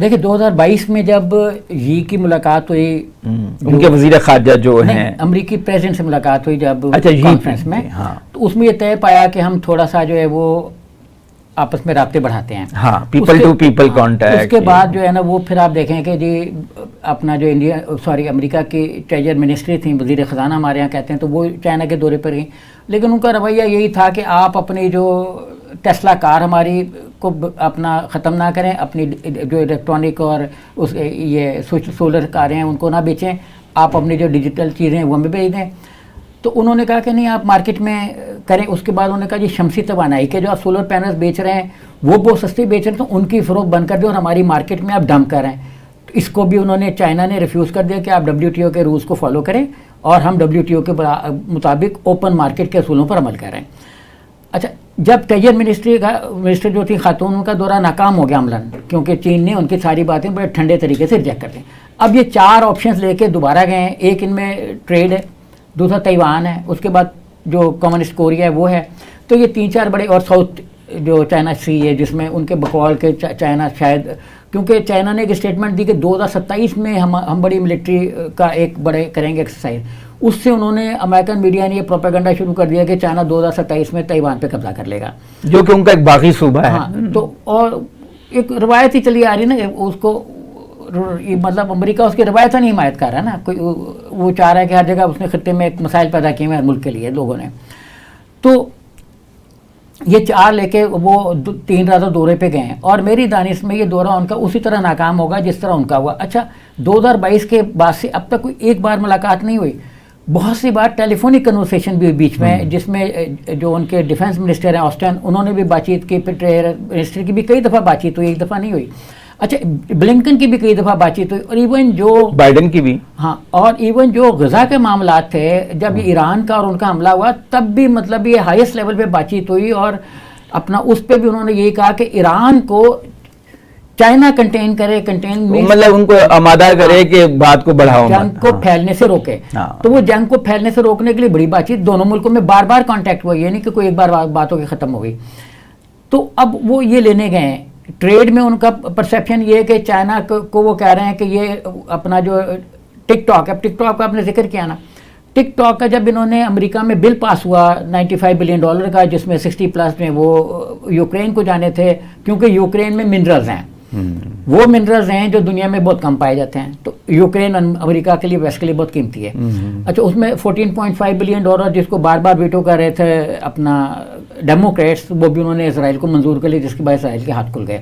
دیکھیں 2022 میں جب کی ملاقات ہوئی ان کے وزیر خارجہ جو ہیں امریکی پریزیڈنٹ سے ملاقات ہوئی جب کانفرنس میں، تو اس میں یہ طے پایا کہ ہم تھوڑا سا جو ہے وہ آپس میں رابطے بڑھاتے ہیں، ہاں پیپل ٹو پیپل کانٹیکٹ. اس کے بعد جو ہے نا وہ پھر آپ دیکھیں کہ جی اپنا جو امریکہ کی ٹریجر منسٹری تھیں، وزیر خزانہ ہمارے یہاں کہتے ہیں، تو وہ چائنا کے دورے پر گئیں، لیکن ان کا رویہ یہی تھا کہ آپ اپنی جو ٹیسلا کار ہماری کو اپنا ختم نہ کریں، اپنی جو الیکٹرانک اور اس یہ سولر کاریں ہیں ان کو نہ بیچیں، آپ اپنی جو ڈیجیٹل چیزیں ہیں وہ ہمیں بھیج دیں. تو انہوں نے کہا کہ نہیں آپ مارکیٹ میں کریں. اس کے بعد انہوں نے کہا جی شمسی توانائی کے جو آپ سولر پینلز بیچ رہے ہیں وہ بہت سستی بیچ رہے ہیں، تو ان کی فروخت بند کر دیں اور ہماری مارکیٹ میں آپ ڈمپ کر رہے ہیں. تو اس کو بھی انہوں نے چائنا نے ریفیوز کر دیا کہ آپ WTO کے رولز کو فالو کریں اور ہم WTO کے مطابق اوپن مارکیٹ کے اصولوں پر عمل کر رہے ہیں. اچھا جب ٹریجر منسٹر جو تھی خاتون، ان کا دورہ ناکام ہو گیا عملاً، کیونکہ چین نے ان کی ساری باتیں بڑے ٹھنڈے طریقے سے ریجیکٹ کر دیں. اب یہ 4 آپشنز لے کے دوبارہ گئے ہیں. ایک ان میں ٹریڈ ہے، دوسرا تائیوان ہے، اس کے بعد جو کمیونسٹ کوریا ہے وہ ہے. تو یہ 3-4 بڑے، اور ساؤتھ جو چائنا سی ہے جس میں ان کے بقول کے چائنا شاید، کیونکہ چائنا نے ایک اسٹیٹمنٹ دی کہ 2027 میں ہم بڑی ملٹری کا ایک بڑے کریں گے ایکسرسائز. اس سے انہوں نے امریکن میڈیا نے یہ پروپیگنڈا شروع کر دیا کہ چائنا 2027 میں تائیوان پہ قبضہ کر لے گا، جو کہ ان کا ایک باقی صوبہ ہے. ہاں تو اور ایک روایت ہی چلی آ رہی نا اس کو، مطلب امریکہ اس کی روایت نہیں حمایت کر رہا ہے نا، کوئی وہ چاہ رہا ہے کہ ہر جگہ اس نے خطے میں ایک مسائل پیدا کیے ہیں ملک کے لیے لوگوں نے. تو یہ 4 لے کے وہ 3 راتوں دورے پہ گئے ہیں، اور میری دانش میں یہ دورہ ان کا اسی طرح ناکام ہوگا جس طرح ان کا ہوا. اچھا 2022 کے بعد سے اب تک کوئی ایک بار ملاقات نہیں ہوئی، بہت سی بار ٹیلی فونک کنورسیشن بھی ہوئی بیچ میں، جس میں جو ان کے ڈیفنس منسٹر ہیں آسٹن، انہوں نے بھی بات چیت کی، پھر ٹریجر منسٹر کی بھی کئی دفعہ بات چیت ہوئی، ایک دفعہ نہیں ہوئی. اچھا بلنکن کی بھی کئی دفعہ بات چیت ہوئی، اور ایون جو بائیڈن کی بھی، ہاں، اور ایون جو غزہ کے معاملات تھے جب یہ ایران کا اور ان کا حملہ ہوا تب بھی مطلب یہ ہائیسٹ لیول پہ بات چیت ہوئی، اور اپنا اس پہ بھی انہوں نے یہی کہا کہ ایران کو چائنا کنٹین کرے، مطلب ان کو آمادہ کرے کہ بات کو بڑھاؤ، جنگ کو پھیلنے سے روکے. تو وہ جنگ کو پھیلنے سے روکنے کے لیے بڑی بات چیت دونوں ملکوں میں بار بار کانٹیکٹ ہوا، یہ نہیں کہ کوئی ایک بار بات ہو کے ختم ہو گئی. تو اب وہ یہ لینے گئے ہیں. ٹریڈ میں ان کا پرسیپشن یہ ہے کہ چائنا کو وہ کہہ رہے ہیں کہ یہ اپنا جو ٹک ٹاک ہے، ٹک ٹاک کا آپ نے ذکر کیا نا، ٹک ٹاک کا جب انہوں نے امریکہ میں بل پاس ہوا $95 بلین کا، جس میں 60+ میں وہ یوکرین کو جانے تھے، کیونکہ یوکرین میں منرلز ہیں، وہ منرلز ہیں جو دنیا میں بہت کم پائے جاتے ہیں، تو یوکرین امریکہ کے لیے ویسٹ کے لیے بہت قیمتی ہے. اچھا اس میں $14.5 بلین جس کو بار بار ویٹو کر رہے تھے اپنا ڈیموکریٹس، وہ بھی انہوں نے اسرائیل کو منظور کر لی، جس کے بعد اسرائیل کے ہاتھ کھل گئے.